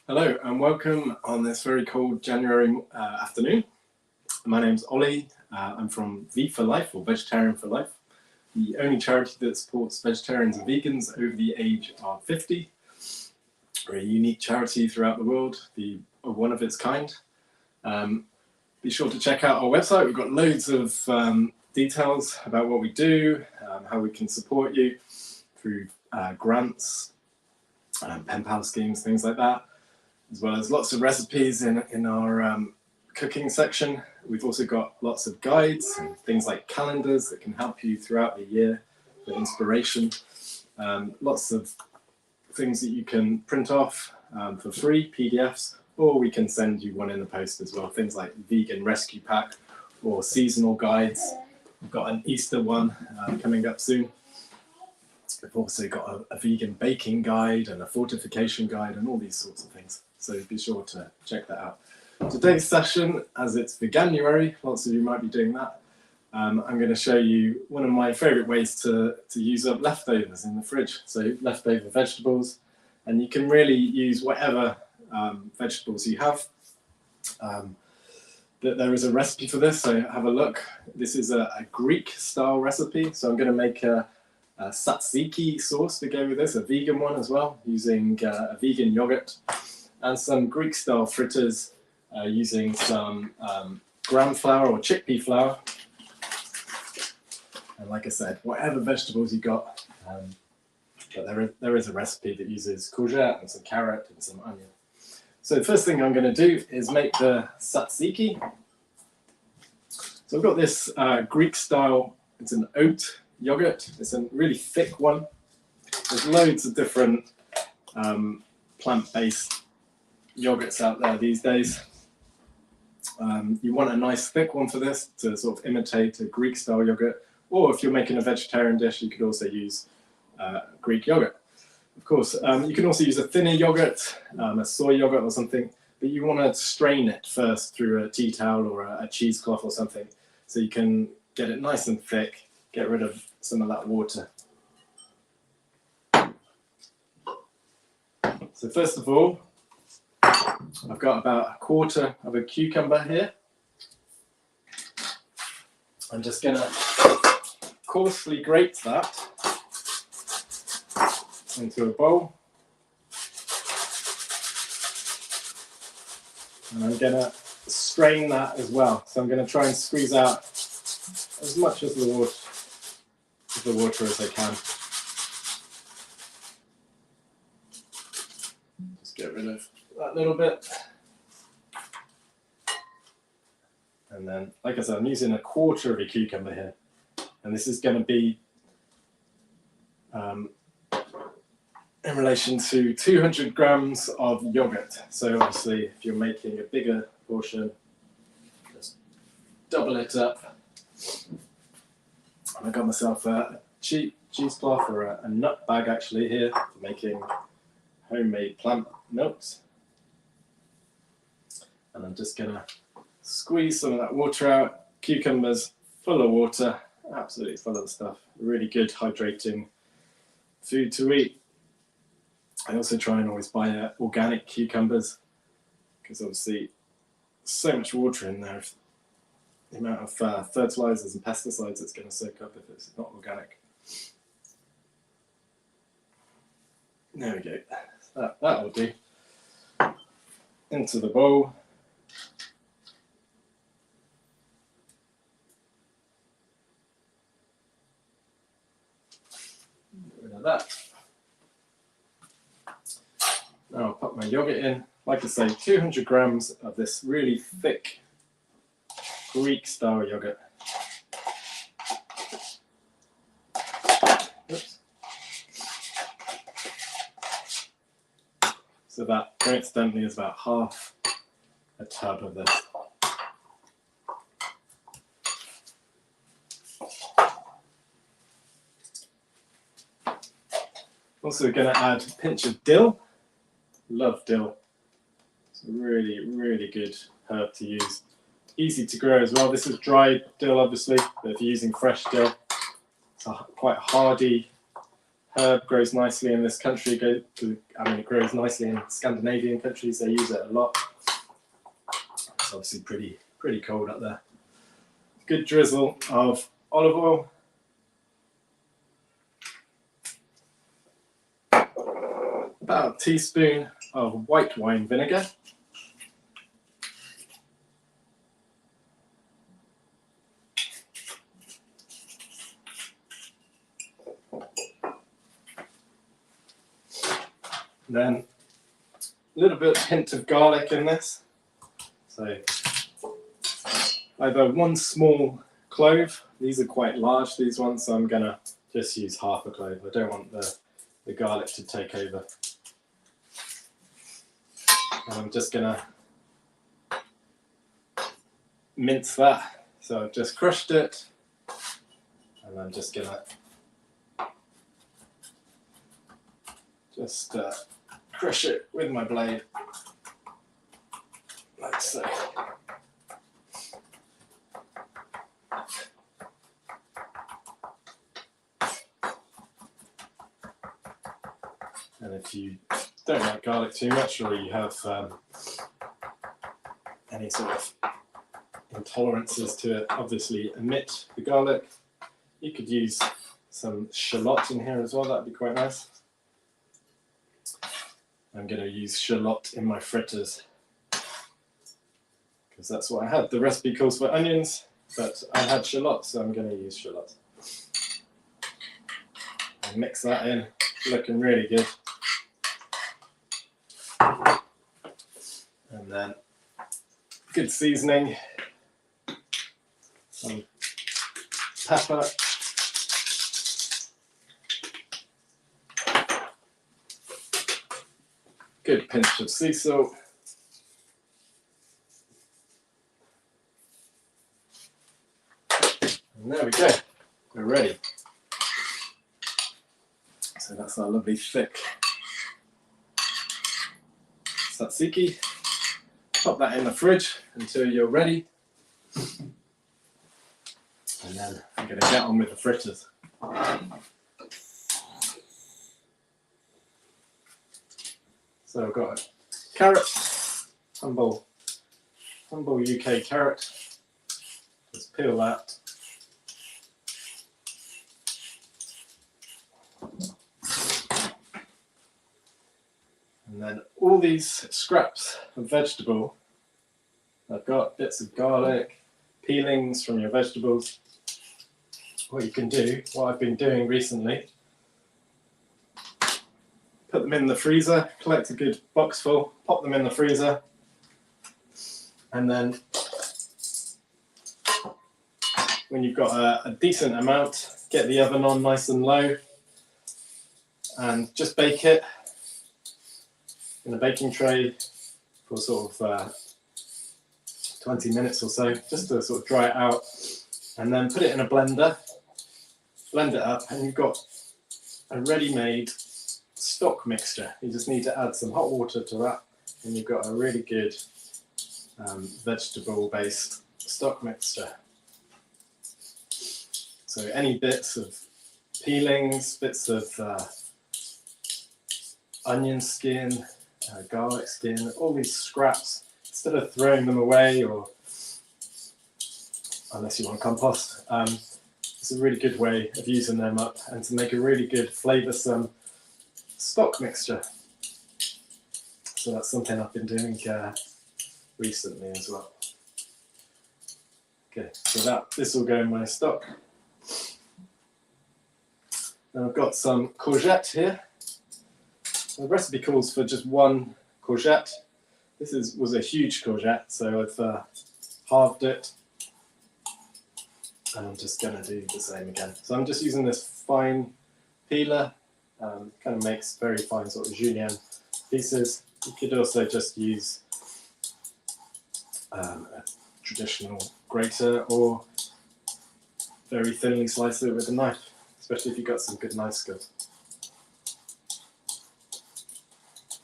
Hello and welcome on this very cold January afternoon. My name's Ollie. I'm from V for Life, or Vegetarian for Life, the only charity that supports vegetarians and vegans over the age of 50. We're a unique charity throughout the world, one of its kind. Be sure to check out our website. We've got loads of details about what we do, how we can support you through grants, pen pal schemes, things like that, as well as lots of recipes in our cooking section. We've also got lots of guides and things like calendars that can help you throughout the year for inspiration. Lots of things that you can print off for free, PDFs, or we can send you one in the post as well. Things like vegan rescue pack or seasonal guides. We've got an Easter one coming up soon. We've also got a vegan baking guide and a fortification guide and all these sorts of things. So be sure to check that out. Today's session, as it's Veganuary, lots of you might be doing that. I'm going to show you one of my favourite ways to use up leftovers in the fridge. So leftover vegetables, and you can really use whatever vegetables you have. There is a recipe for this, so have a look. This is a Greek style recipe, so I'm going to make a tzatziki sauce to go with this, a vegan one as well, using a vegan yogurt, and some Greek style fritters using some gram flour or chickpea flour. And like I said, whatever vegetables you got, but there is a recipe that uses courgette and some carrot and some onion. So the first thing I'm going to do is make the tzatziki. So I've got this Greek style, it's an oat yogurt. It's a really thick one. There's loads of different plant-based yogurts out there these days. You want a nice thick one for this to sort of imitate a Greek style yogurt, or if you're making a vegetarian dish, you could also use Greek yogurt. Of course, you can also use a thinner yogurt, a soy yogurt or something, but you want to strain it first through a tea towel or a cheesecloth or something, so you can get it nice and thick, get rid of some of that water. So first of all, I've got about a quarter of a cucumber here. I'm just going to coarsely grate that into a bowl. And I'm going to strain that as well. So I'm going to try and squeeze out as much of the water as I can. Just get rid of that little bit. And then, like I said, I'm using a quarter of a cucumber here. And this is going to be in relation to 200 grams of yogurt. So obviously, if you're making a bigger portion, just double it up. And I got myself a cheap cheesecloth or a nut bag actually here for making homemade plant milks. And I'm just going to squeeze some of that water out. Cucumbers full of water, absolutely full of the stuff. Really good hydrating food to eat. I also try and always buy organic cucumbers, because obviously so much water in there. The amount of fertilizers and pesticides it's going to soak up if it's not organic. There we go. That will do. Into the bowl. Get rid of that. Now I'll put my yogurt in. Like I say, 200 grams of this really thick Greek style yogurt. Oops. So that coincidentally is about half a tub of this. Also going to add a pinch of dill. Love dill. It's a really, really good herb to use. Easy to grow as well. This is dried dill, obviously, but if you're using fresh dill, it's a quite hardy herb grows nicely in this country. It grows nicely in Scandinavian countries. They use it a lot. It's obviously pretty cold up there. Good drizzle of olive oil. About a teaspoon of white wine vinegar. Then a little bit hint of garlic in this. So either one small clove. These are quite large, these ones, so I'm gonna just use half a clove. I don't want the garlic to take over. And I'm just gonna mince that. So I've just crushed it, and I'm just gonna crush it with my blade, like so. And if you don't like garlic too much, or you have any sort of intolerances to it, obviously omit the garlic. You could use some shallot in here as well, that'd be quite nice. I'm going to use shallot in my fritters because that's what I had. The recipe calls for onions, but I had shallot, so I'm going to use shallot. And mix that in, looking really good. And then good seasoning, some pepper, good pinch of sea salt, and there we go, we're ready. So that's our lovely thick tzatziki. Pop that in the fridge until you're ready, and then I'm going to get on with the fritters. So I've got a carrot, humble UK carrot. Just peel that. And then all these scraps of vegetable, I've got bits of garlic, peelings from your vegetables. What you can do, what I've been doing recently, put them in the freezer, collect a good box full, pop them in the freezer, and then when you've got a decent amount, get the oven on nice and low and just bake it in a baking tray for sort of 20 minutes or so, just to sort of dry it out, and then put it in a blender, blend it up, and you've got a ready-made stock mixture. You just need to add some hot water to that, and you've got a really good vegetable-based stock mixture. So any bits of peelings, bits of onion skin, garlic skin, all these scraps, instead of throwing them away, or unless you want compost, it's a really good way of using them up and to make a really good flavoursome stock mixture. So that's something I've been doing recently as well. Okay, so this will go in my stock. Now I've got some courgette here. The recipe calls for just one courgette. This was a huge courgette, so I've halved it. And I'm just going to do the same again. So I'm just using this fine peeler. Kind of makes very fine sort of julienne pieces. You could also just use a traditional grater, or very thinly slice it with a knife, especially if you've got some good knife skills.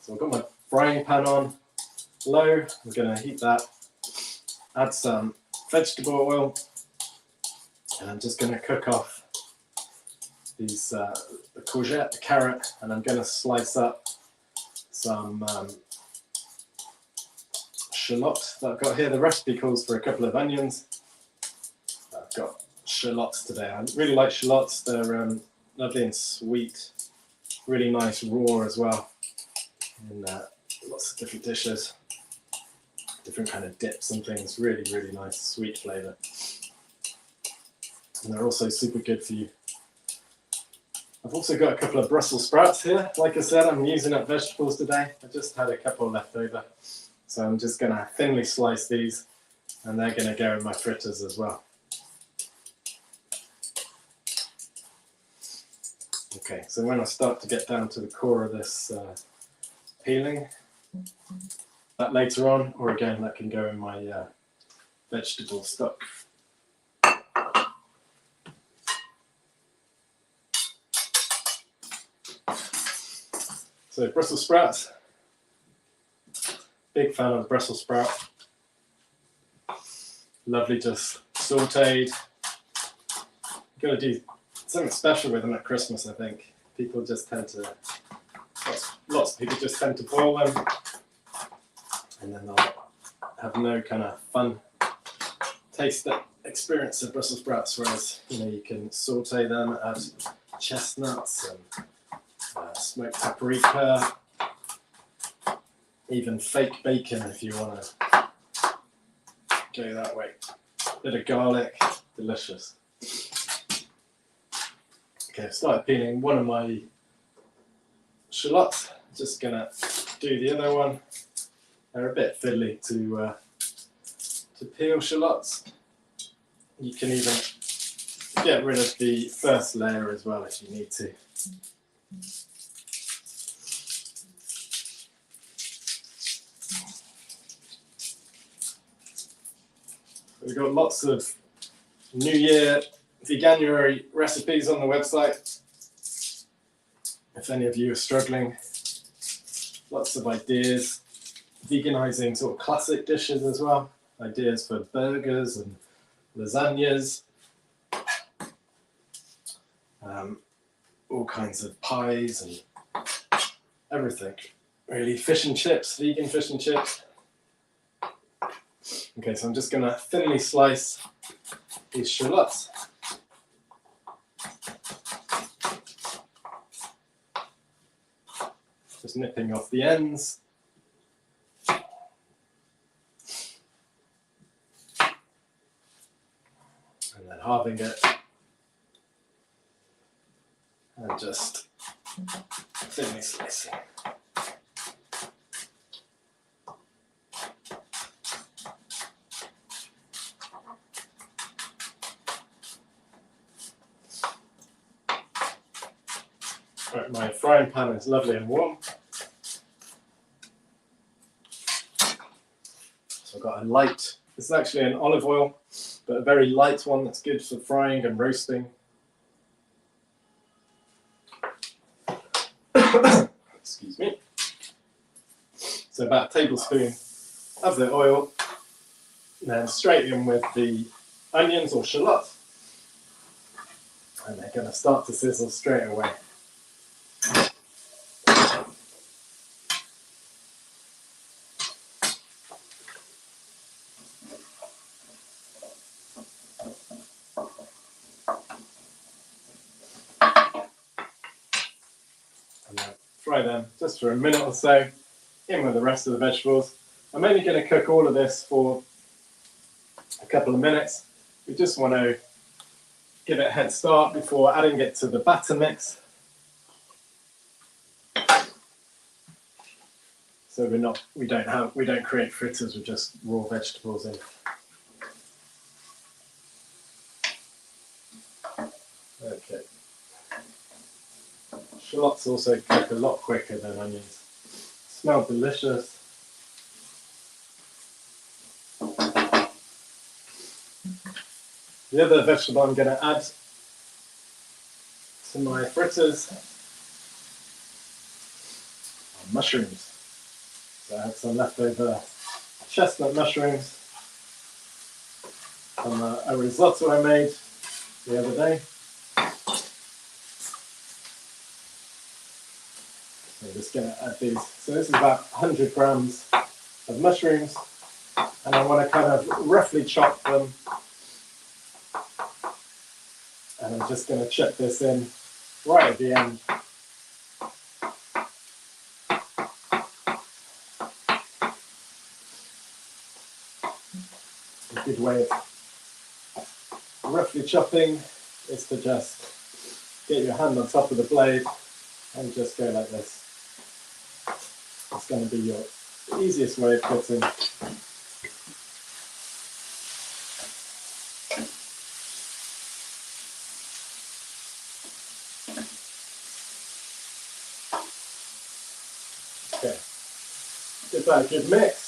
So I've got my frying pan on low. I'm going to heat that, add some vegetable oil, and I'm just going to cook off these the courgette, the carrot, and I'm going to slice up some shallots that I've got here. The recipe calls for a couple of onions. I've got shallots today. I really like shallots. They're lovely and sweet, really nice raw as well, in lots of different dishes, different kind of dips and things. Really, really nice sweet flavour. And they're also super good for you. I've also got a couple of Brussels sprouts here. Like I said, I'm using up vegetables today. I just had a couple left over. So I'm just going to thinly slice these, and they're going to go in my fritters as well. Okay, so when I start to get down to the core of this peeling, that later on, or again, that can go in my vegetable stock. So Brussels sprouts, big fan of the Brussels sprout. Lovely, just sauteed. Got to do something special with them at Christmas, I think. People just tend to, lots of people just tend to boil them, and then they'll have no kind of fun taste experience of Brussels sprouts, whereas you can saute them, add chestnuts and smoked paprika, even fake bacon if you want to go that way. Bit of garlic, delicious. Okay, I've started peeling one of my shallots. Just gonna do the other one. They're a bit fiddly to peel shallots. You can even get rid of the first layer as well if you need to. We've got lots of New Year Veganuary recipes on the website. If any of you are struggling, lots of ideas. Veganizing sort of classic dishes as well. Ideas for burgers and lasagnas. All kinds of pies and everything. Really, fish and chips, vegan fish and chips. Okay, so I'm just going to thinly slice these shallots. Just nipping off the ends. And then halving it. And just thinly slicing. Right, my frying pan is lovely and warm. So I've got a light, this is actually an olive oil, but a very light one that's good for frying and roasting. Excuse me. So about a tablespoon of the oil, and then straight in with the onions or shallots. And they're going to start to sizzle straight away. Fry them just for a minute or so, in with the rest of the vegetables. I'm only going to cook all of this for a couple of minutes. We just want to give it a head start before adding it to the batter mix. So we don't create fritters with just raw vegetables in. Okay. Shallots also cook a lot quicker than onions. Smell delicious. The other vegetable I'm going to add to my fritters are mushrooms. So I have some leftover chestnut mushrooms from a risotto I made the other day. I'm just going to add these. So this is about 100 grams of mushrooms, and I want to kind of roughly chop them. And I'm just going to chuck this in right at the end. A good way of roughly chopping is to just get your hand on top of the blade and just go like this. It's going to be your easiest way of cutting. Okay, give that a good mix.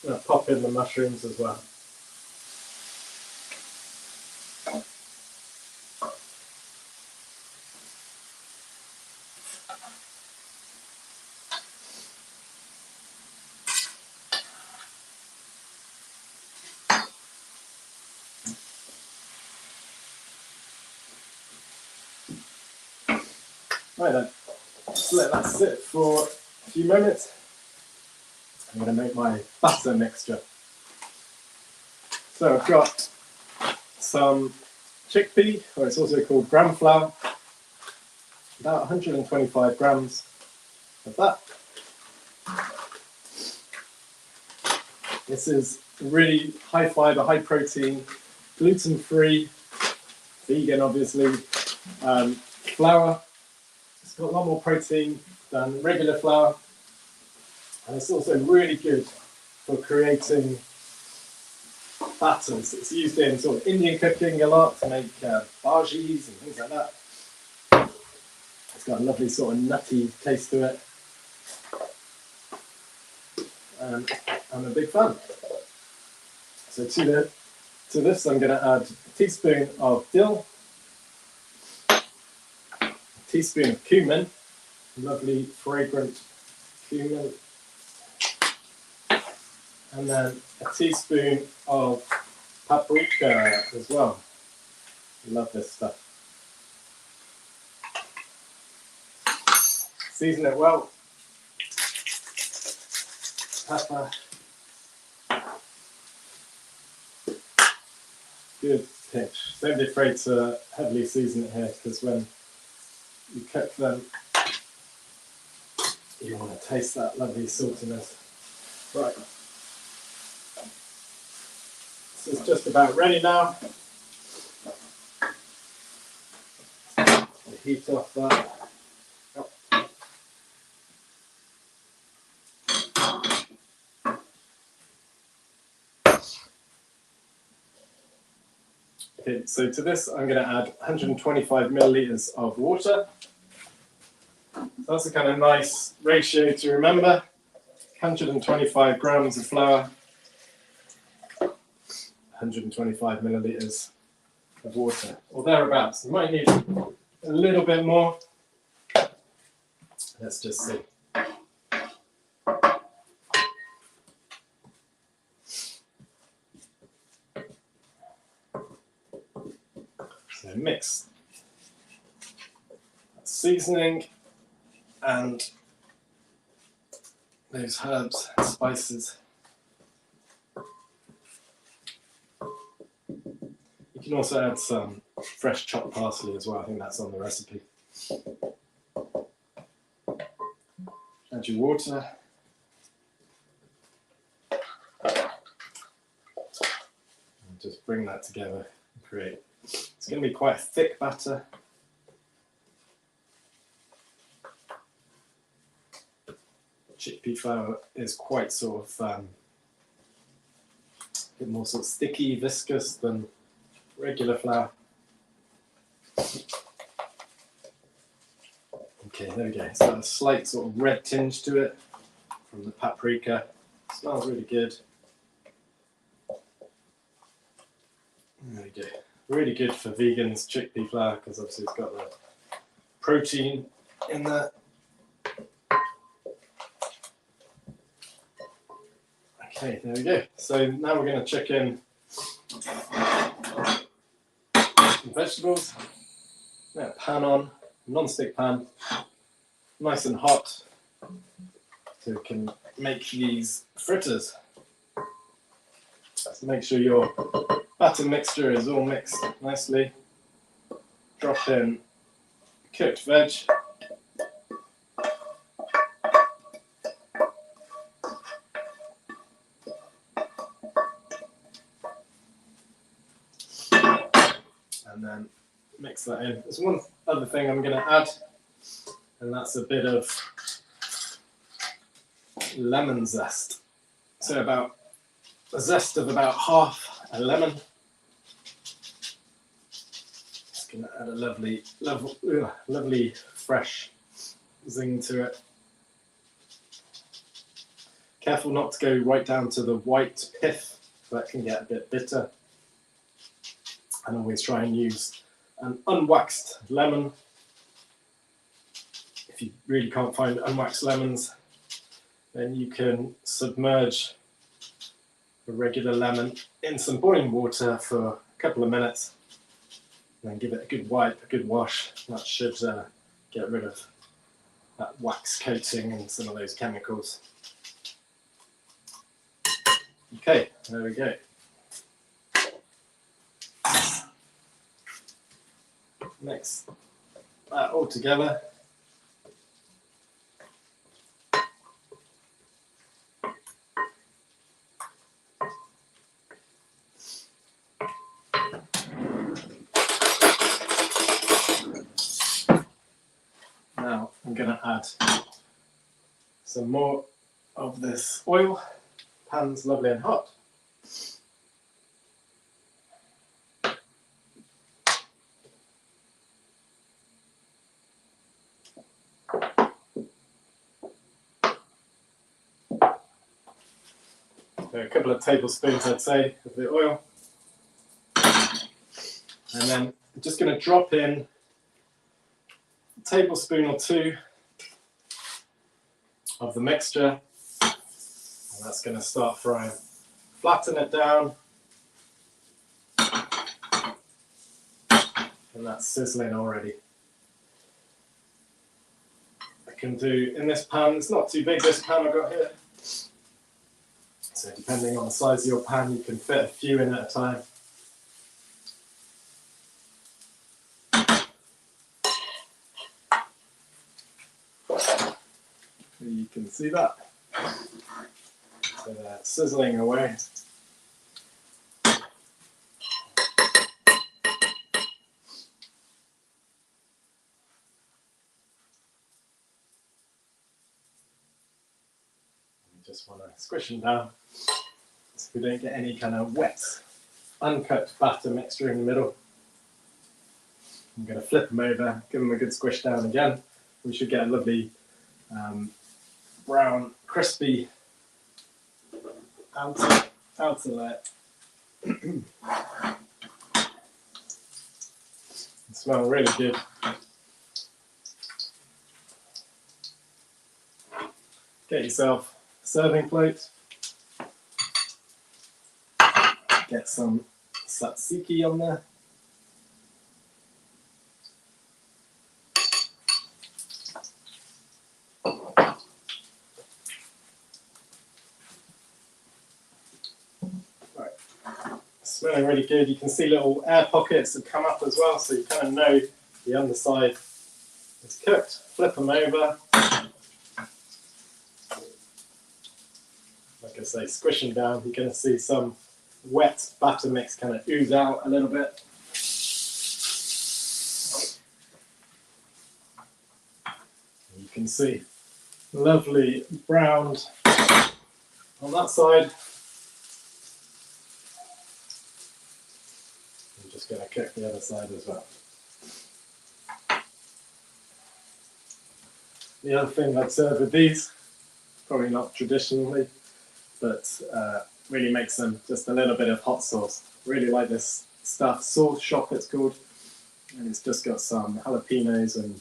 I'm going to pop in the mushrooms as well. Right then, just let that sit for a few minutes. I'm going to make my batter mixture. So I've got some chickpea, or it's also called gram flour, about 125 grams of that. This is really high fibre, high protein, gluten-free, vegan obviously, flour. It's got a lot more protein than regular flour, and it's also really good for creating batters. It's used in sort of Indian cooking a lot to make bhajis and things like that. It's got a lovely sort of nutty taste to it. I'm a big fan. So to this I'm going to add a teaspoon of dill, a teaspoon of cumin, lovely fragrant cumin, and then a teaspoon of paprika as well. Love this stuff. Season it well. Pepper. Good pinch. Don't be afraid to heavily season it here, because when you cook them, you want to taste that lovely saltiness. Right. This is just about ready now. Heat off that. Okay, so to this I'm going to add 125 millilitres of water. So that's a kind of nice ratio to remember. 125 grams of flour, 125 millilitres of water, or thereabouts. You might need a little bit more. Let's just see. So mix seasoning and those herbs and spices. You can also add some fresh chopped parsley as well. I think that's on the recipe. Add your water. And just bring that together and create. It's going to be quite a thick batter. Chickpea flour is quite sort of a bit more sort of sticky, viscous than regular flour. Okay, there we go. It's got a slight sort of red tinge to it from the paprika. It smells really good. There we go. Really good for vegans, chickpea flour, because obviously it's got the protein in there. Okay, there we go. So now we're going to chuck in some vegetables. Now, pan on, non-stick pan, nice and hot, so we can make these fritters. So make sure your batter mixture is all mixed nicely. Drop in cooked veg. And then mix that in. There's one other thing I'm going to add, and that's a bit of lemon zest. So about a zest of about half a lemon. Just going to add a lovely fresh zing to it. Careful not to go right down to the white pith, that can get a bit bitter. And always try and use an unwaxed lemon. If you really can't find unwaxed lemons, then you can submerge a regular lemon in some boiling water for a couple of minutes, and then give it a good wipe, a good wash. That should get rid of that wax coating and some of those chemicals. Okay, there we go. Mix that all together. Now I'm going to add some more of this oil. Pan's lovely and hot. A couple of tablespoons, I'd say, of the oil. And then I'm just going to drop in a tablespoon or two of the mixture. And that's going to start frying. Flatten it down. And that's sizzling already. I can do, in this pan, it's not too big, this pan I've got here. So depending on the size of your pan, you can fit a few in at a time. You can see that. So they're sizzling away. Just want to squish them down so we don't get any kind of wet, uncut batter mixture in the middle. I'm going to flip them over, give them a good squish down again. We should get a lovely brown, crispy outer layer. Smell really good. Get yourself serving plate, get some tzatziki on there. Right. Smelling really good. You can see little air pockets have come up as well, so you kind of know the underside is cooked. Flip them over. Like I say, squish them down. You're going to see some wet batter mix kind of ooze out a little bit. You can see lovely browned on that side. I'm just going to cook the other side as well. The other thing I'd serve with these, probably not traditionally, but really makes them just a little bit of hot sauce. Really like this stuffed sauce shop, it's called. And it's just got some jalapenos and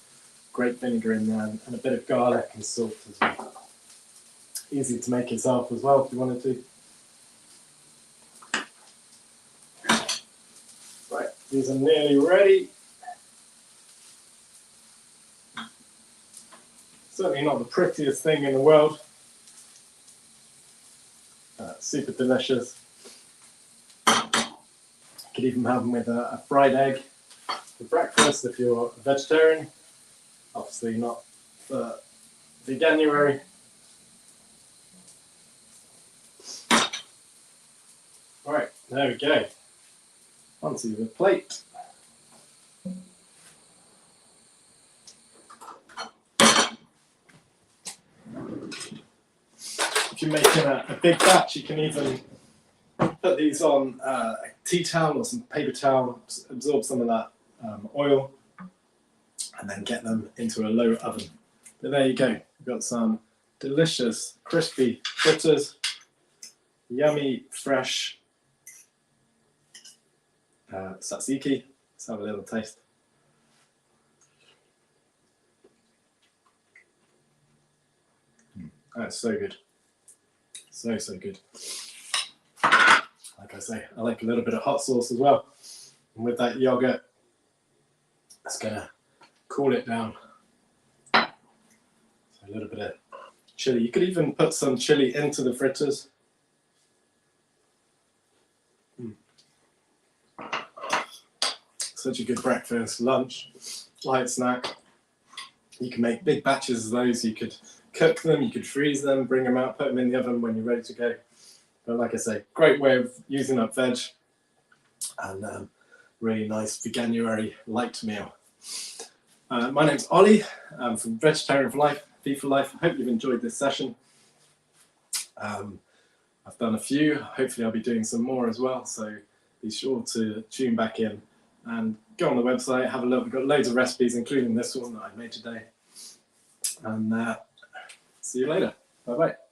grape vinegar in there and a bit of garlic and salt as well. Easy to make yourself as well if you wanted to. Right, these are nearly ready. Certainly not the prettiest thing in the world. Super delicious. You could even have them with a fried egg for breakfast if you're a vegetarian. Obviously not for Veganuary. Alright, there we go. Onto the plate. If you're making a big batch, you can even put these on a tea towel or some paper towel, absorb some of that oil, and then get them into a low oven. But there you go. We've got some delicious, crispy fritters, yummy, fresh tzatziki. Let's have a little taste. That's so good. So good. Like I say, I like a little bit of hot sauce as well. And with that yogurt, it's gonna cool it down. So a little bit of chili. You could even put some chili into the fritters. Such a good breakfast, lunch, light snack. You can make big batches of those. You could cook them, you could freeze them, bring them out, put them in the oven when you're ready to go. But like I say, great way of using up veg and really nice Veganuary light meal. My name's Ollie. I'm from Vegetarian for Life, V for Life. I hope you've enjoyed this session. I've done a few. Hopefully I'll be doing some more as well. So be sure to tune back in and go on the website, have a look. We've got loads of recipes, including this one that I made today. And see you later. Bye-bye.